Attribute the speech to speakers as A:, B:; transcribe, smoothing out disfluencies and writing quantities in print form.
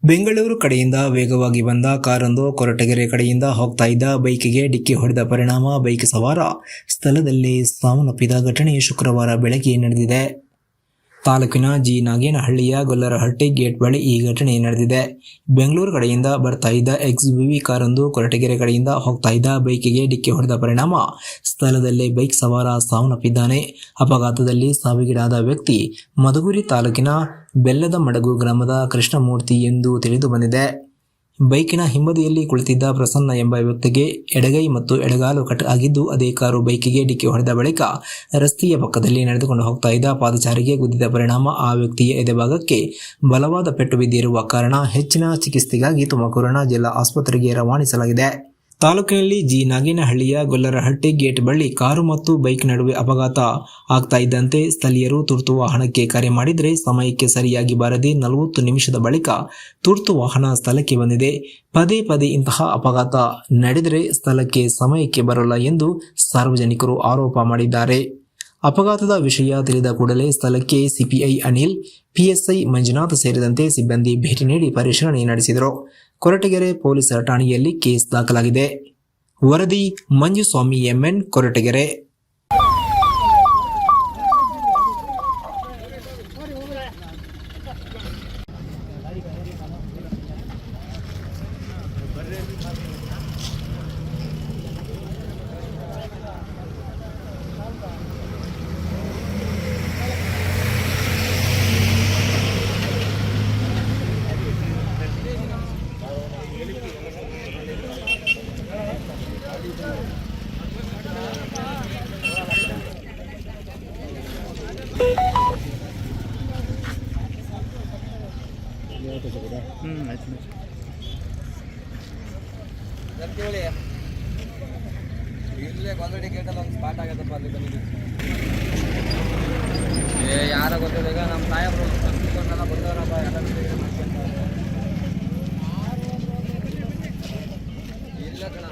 A: ಬೆಂಗಳೂರು ಕಡೆಯಿಂದ ವೇಗವಾಗಿ ಬಂದ ಕಾರೊಂದು ಕೊರಟಗೆರೆ ಕಡೆಯಿಂದ ಹೋಗ್ತಾ ಇದ್ದ ಬೈಕಿಗೆ ಡಿಕ್ಕಿ ಹೊಡೆದ ಪರಿಣಾಮ ಬೈಕ್ ಸವಾರ ಸ್ಥಳದಲ್ಲೇ ಸಾವನ್ನಪ್ಪಿದ ಘಟನೆ ಶುಕ್ರವಾರ ಬೆಳಗ್ಗೆ ನಡೆದಿದೆ. ತಾಲೂಕಿನ ಜಿ ನಾಗೇನಹಳ್ಳಿಯ ಗೊಲ್ಲರಹಟ್ಟಿ ಗೇಟ್ ಬಳಿ ಈ ಘಟನೆ ನಡೆದಿದೆ. ಬೆಂಗಳೂರು ಕಡೆಯಿಂದ ಬರ್ತಾ ಇದ್ದ XUV ಕಾರೊಂದು ಕೊರಟಗೆರೆ ಕಡೆಯಿಂದ ಹೋಗ್ತಾ ಇದ್ದ ಬೈಕಿಗೆ ಡಿಕ್ಕಿ ಹೊಡೆದ ಪರಿಣಾಮ ಸ್ಥಳದಲ್ಲೇ ಬೈಕ್ ಸವಾರ ಸಾವನ್ನಪ್ಪಿದ್ದಾನೆ. ಅಪಘಾತದಲ್ಲಿ ಸಾವಿಗೀಡಾದ ವ್ಯಕ್ತಿ ಮಧುಗಿರಿ ತಾಲೂಕಿನ ಬೆಲ್ಲದ ಮಡಗು ಗ್ರಾಮದ ಕೃಷ್ಣಮೂರ್ತಿ ಎಂದು ತಿಳಿದು ಬಂದಿದೆ. ಬೈಕಿನ ಹಿಂಬದಿಯಲ್ಲಿ ಕುಳಿತಿದ್ದ ಪ್ರಸನ್ನ ಎಂಬ ವ್ಯಕ್ತಿಗೆ ಎಡಗೈ ಮತ್ತು ಎಡಗಾಲು ಕಟ್ ಆಗಿದ್ದು, ಅದೇ ಕಾರು ಬೈಕಿಗೆ ಡಿಕ್ಕಿ ಹೊಡೆದ ಬಳಿಕ ರಸ್ತೆಯ ಪಕ್ಕದಲ್ಲಿ ನಡೆದುಕೊಂಡು ಹೋಗ್ತಾ ಇದ್ದ ಪಾದಚಾರಿಗೆ ಗುದ್ದಿದ ಪರಿಣಾಮ ಆ ವ್ಯಕ್ತಿಯ ಎದೆಭಾಗಕ್ಕೆ ಬಲವಾದ ಪೆಟ್ಟು ಬಿದ್ದಿರುವ ಕಾರಣ ಹೆಚ್ಚಿನ ಚಿಕಿತ್ಸೆಗಾಗಿ ತುಮಕೂರಿನ ಜಿಲ್ಲಾ ಆಸ್ಪತ್ರೆಗೆ ರವಾನಿಸಲಾಗಿದೆ. ತಾಲೂಕಿನಲ್ಲಿ ಜಿ ನಾಗೇನಹಳ್ಳಿಯ ಗೊಲ್ಲರಹಟ್ಟಿ ಗೇಟ್ ಬಳಿ ಕಾರು ಮತ್ತು ಬೈಕ್ ನಡುವೆ ಅಪಘಾತ ಆಗ್ತಾ ಇದ್ದಂತೆ ಸ್ಥಳೀಯರು ತುರ್ತು ವಾಹನಕ್ಕೆ ಕರೆ ಮಾಡಿದರೆ ಸಮಯಕ್ಕೆ ಸರಿಯಾಗಿ ಬಾರದೆ 40 ನಿಮಿಷದ ಬಳಿಕ ತುರ್ತು ವಾಹನ ಸ್ಥಳಕ್ಕೆ ಬಂದಿದೆ. ಪದೇ ಪದೇ ಇಂತಹ ಅಪಘಾತ ನಡೆದರೆ ಸ್ಥಳಕ್ಕೆ ಸಮಯಕ್ಕೆ ಬರಲ್ಲ ಎಂದು ಸಾರ್ವಜನಿಕರು ಆರೋಪ ಮಾಡಿದ್ದಾರೆ. ಅಪಘಾತದ ವಿಷಯ ತಿಳಿದ ಕೂಡಲೇ ಸ್ಥಳಕ್ಕೆ ಸಿಪಿಐ ಅನಿಲ್, PSI ಮಂಜುನಾಥ್ ಸೇರಿದಂತೆ ಸಿಬ್ಬಂದಿ ಭೇಟಿ ನೀಡಿ ಪರಿಶೀಲನೆ ನಡೆಸಿದರು. ಕೊರಟಗೆರೆ ಪೊಲೀಸ್ ಠಾಣೆಯಲ್ಲಿ ಕೇಸ್ ದಾಖಲಾಗಿದೆ. ವರದಿ ಮಂಜುಸ್ವಾಮಿ MN, ಕೊರಟಗೆರೆ.
B: ಇಲ್ಲೇ ಗೋಲ್ಗಡಿ ಗೇಟಲ್ಲಿ ಒಂದು ಸ್ಪಾಟ್ ಆಗತ್ತಪ್ಪ, ಅಲ್ಲಿ ಬಂದಿದ್ದೀವಿ. ಯಾರ ಗೊತ್ತಿದೆ ಈಗ ನಮ್ಮ ಸಾಹೇಬರು ಬಂದವರಪ್ಪ ಇಲ್ಲ ಕಣ.